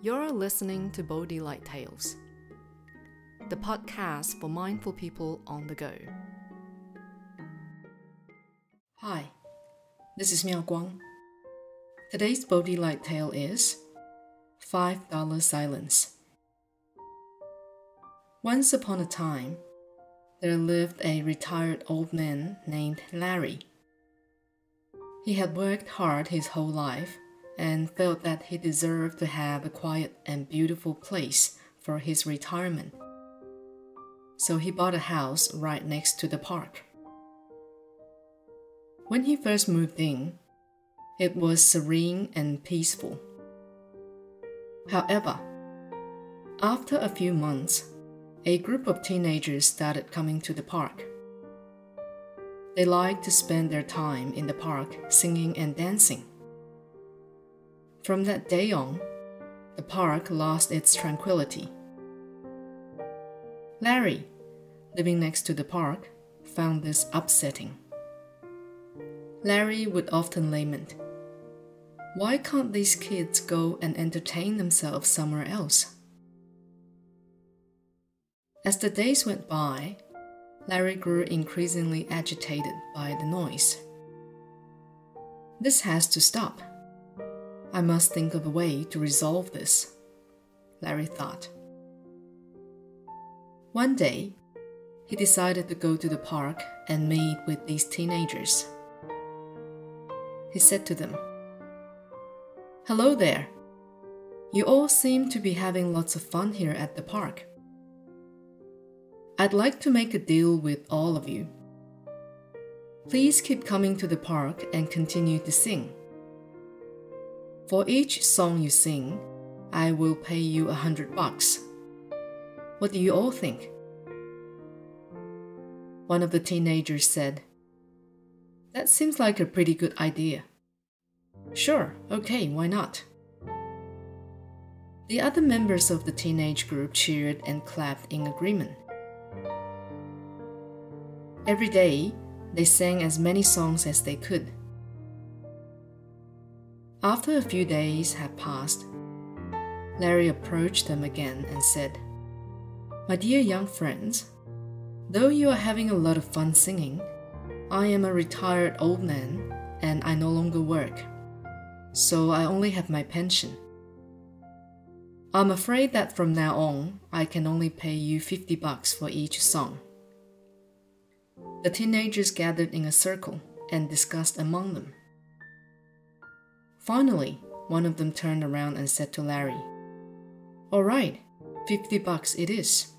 You're listening to Bodhi Light Tales, the podcast for mindful people on the go. Hi, this is Miao Guang. Today's Bodhi Light Tale is $5 Silence. Once upon a time, there lived a retired old man named Larry. He had worked hard his whole life and felt that he deserved to have a quiet and beautiful place for his retirement. So he bought a house right next to the park. When he first moved in, it was serene and peaceful. However, after a few months, a group of teenagers started coming to the park. They liked to spend their time in the park singing and dancing. From that day on, the park lost its tranquility. Larry, living next to the park, found this upsetting. Larry would often lament, "Why can't these kids go and entertain themselves somewhere else?" As the days went by, Larry grew increasingly agitated by the noise. "This has to stop. I must think of a way to resolve this," Larry thought. One day, he decided to go to the park and meet with these teenagers. He said to them, "Hello there. You all seem to be having lots of fun here at the park. I'd like to make a deal with all of you. Please keep coming to the park and continue to sing. For each song you sing, I will pay you $100. What do you all think?" One of the teenagers said, "That seems like a pretty good idea." "Sure, okay, why not?" The other members of the teenage group cheered and clapped in agreement. Every day, they sang as many songs as they could. After a few days had passed, Larry approached them again and said, "My dear young friends, though you are having a lot of fun singing, I am a retired old man and I no longer work, so I only have my pension. I'm afraid that from now on, I can only pay you $50 for each song." The teenagers gathered in a circle and discussed among them. Finally, one of them turned around and said to Larry, "All right, $50 it is."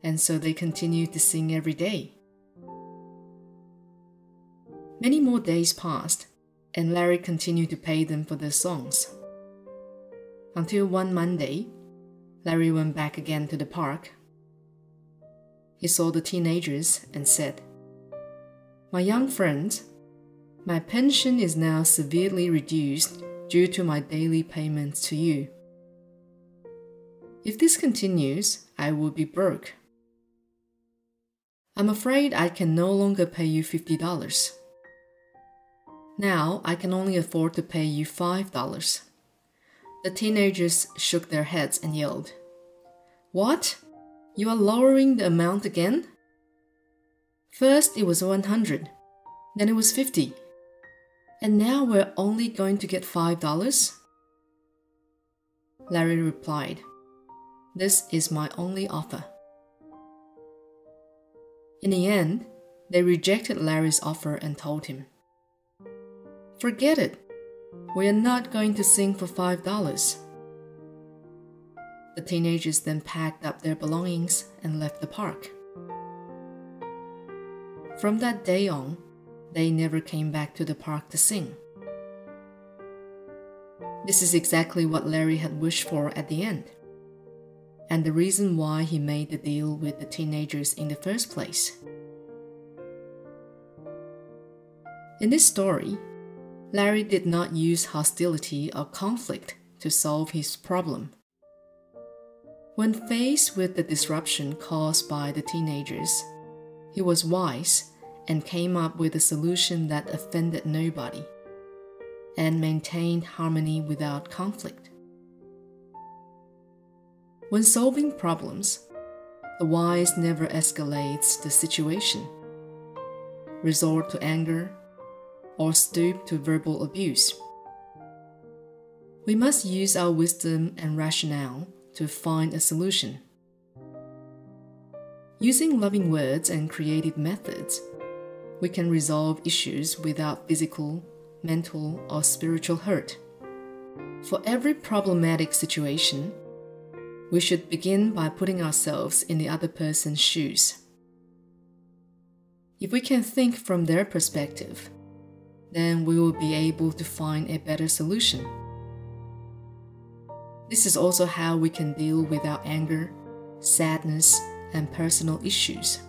And so they continued to sing every day. Many more days passed, and Larry continued to pay them for their songs. Until one Monday, Larry went back again to the park. He saw the teenagers and said, "My young friends, my pension is now severely reduced due to my daily payments to you. If this continues, I will be broke. I'm afraid I can no longer pay you $50. Now I can only afford to pay you $5. The teenagers shook their heads and yelled, "What? You are lowering the amount again? First it was 100, then it was 50. And now we're only going to get $5? Larry replied, "This is my only offer." In the end, they rejected Larry's offer and told him, "Forget it. We are not going to sing for $5. The teenagers then packed up their belongings and left the park. From that day on, they never came back to the park to sing. This is exactly what Larry had wished for at the end, and the reason why he made the deal with the teenagers in the first place. In this story, Larry did not use hostility or conflict to solve his problem. When faced with the disruption caused by the teenagers, he was wise and came up with a solution that offended nobody and maintained harmony without conflict. When solving problems, the wise never escalates the situation, resort to anger, or stoop to verbal abuse. We must use our wisdom and rationale to find a solution. Using loving words and creative methods, we can resolve issues without physical, mental, or spiritual hurt. For every problematic situation, we should begin by putting ourselves in the other person's shoes. If we can think from their perspective, then we will be able to find a better solution. This is also how we can deal with our anger, sadness, and personal issues.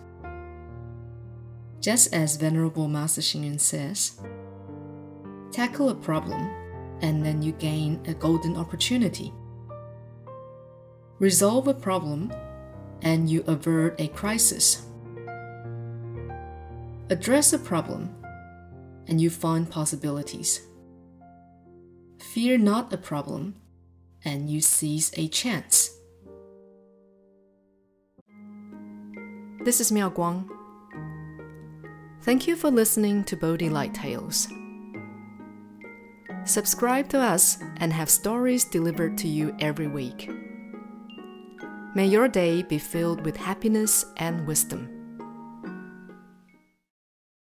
Just as Venerable Master Xing Yun says, tackle a problem and then you gain a golden opportunity. Resolve a problem and you avert a crisis. Address a problem and you find possibilities. Fear not a problem and you seize a chance. This is Miao Guang. Thank you for listening to Bodhi Light Tales. Subscribe to us and have stories delivered to you every week. May your day be filled with happiness and wisdom.